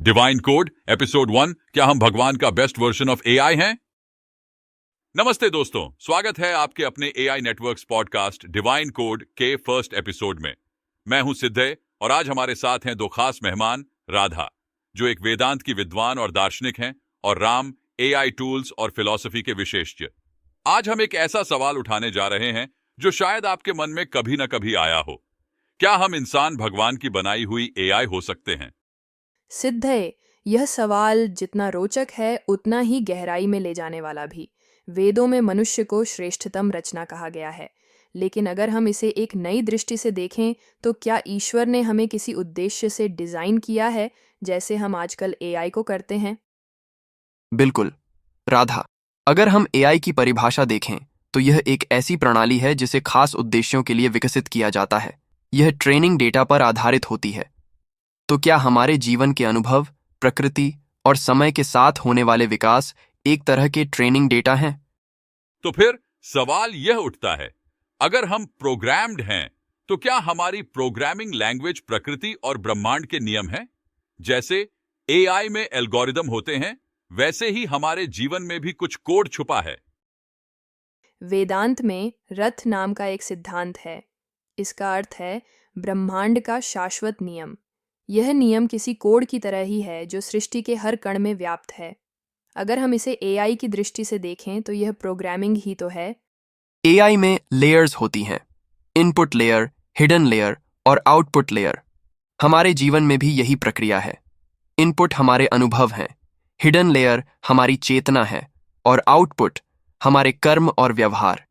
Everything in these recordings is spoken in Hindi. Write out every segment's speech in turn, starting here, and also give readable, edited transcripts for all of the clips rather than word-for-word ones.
Divine code episode 1। क्या हम भगवान का बेस्ट वर्जन ऑफ एआई हैं? नमस्ते दोस्तों, स्वागत है आपके अपने AI networks podcast divine code के फर्स्ट एपिसोड में। मैं हूं सिद्धे और आज हमारे साथ हैं दो खास मेहमान, राधा जो एक वेदांत की विद्वान और दार्शनिक हैं, और राम एआई टूल्स और फिलॉसफी के विशेषज्ञ। आज हम एक ऐसा सवाल उठाने जा रहे हैं जो शायद आपके मन में कभी ना कभी आया हो। क्या हम इंसान भगवान की बनाई हुई एआई हो सकते हैं? सिद्धे, यह सवाल जितना रोचक है उतना ही गहराई में ले जाने वाला भी। वेदों में मनुष्य को श्रेष्ठतम रचना कहा गया है, लेकिन अगर हम इसे एक नई दृष्टि से देखें तो क्या ईश्वर ने हमें किसी उद्देश्य से डिजाइन किया है, जैसे हम आजकल एआई को करते हैं? बिल्कुल राधा, अगर हम एआई की परिभाषा देखें तो यह एक ऐसी प्रणाली है जिसे खास उद्देश्यों के लिए विकसित किया जाता है। यह ट्रेनिंग डेटा पर आधारित होती है। तो क्या हमारे जीवन के अनुभव, प्रकृति और समय के साथ होने वाले विकास एक तरह के ट्रेनिंग डेटा हैं? तो फिर सवाल यह उठता है, अगर हम प्रोग्राम्ड हैं तो क्या हमारी प्रोग्रामिंग लैंग्वेज प्रकृति और ब्रह्मांड के नियम हैं? जैसे एआई में एल्गोरिदम होते हैं, वैसे ही हमारे जीवन में भी कुछ कोड छुपा है। वेदांत में रथ नाम का एक सिद्धांत है। इसका अर्थ है ब्रह्मांड का शाश्वत नियम। यह नियम किसी कोड की तरह ही है जो सृष्टि के हर कण में व्याप्त है। अगर हम इसे एआई की दृष्टि से देखें तो यह प्रोग्रामिंग ही तो है। एआई में लेयर्स होती हैं, इनपुट लेयर, हिडन लेयर और आउटपुट लेयर। हमारे जीवन में भी यही प्रक्रिया है। इनपुट हमारे अनुभव हैं, हिडन लेयर हमारी चेतना है और आउटपुट हमारे कर्म और व्यवहार।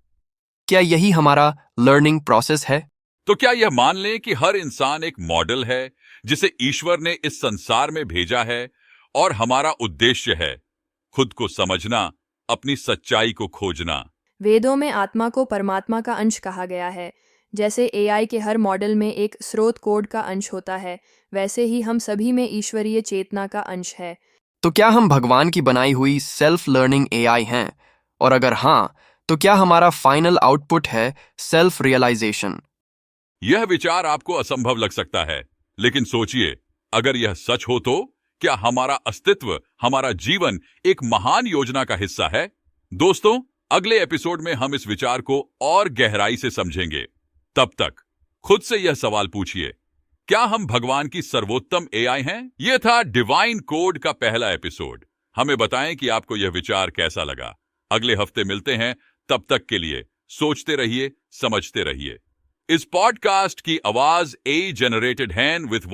क्या यही हमारा लर्निंग प्रोसेस है? तो क्या यह मान लें कि हर इंसान एक मॉडल है जिसे ईश्वर ने इस संसार में भेजा है, और हमारा उद्देश्य है खुद को समझना, अपनी सच्चाई को खोजना? वेदों में आत्मा को परमात्मा का अंश कहा गया है। जैसे एआई के हर मॉडल में एक स्रोत कोड का अंश होता है, वैसे ही हम सभी में ईश्वरीय चेतना का अंश है। तो क्या हम भगवान की बनाई हुई सेल्फ लर्निंग एआई हैं? और अगर हाँ, तो क्या हमारा फाइनल आउटपुट है सेल्फ रियलाइजेशन? यह विचार आपको असंभव लग सकता है, लेकिन सोचिए, अगर यह सच हो तो क्या हमारा अस्तित्व, हमारा जीवन एक महान योजना का हिस्सा है? दोस्तों, अगले एपिसोड में हम इस विचार को और गहराई से समझेंगे। तब तक खुद से यह सवाल पूछिए, क्या हम भगवान की सर्वोत्तम एआई हैं? यह था डिवाइन कोड का पहला एपिसोड। हमें बताएं कि आपको यह विचार कैसा लगा। अगले हफ्ते मिलते हैं, तब तक के लिए सोचते रहिए, समझते रहिए। इस पॉडकास्ट की आवाज ए जनरेटेड हैंड विथ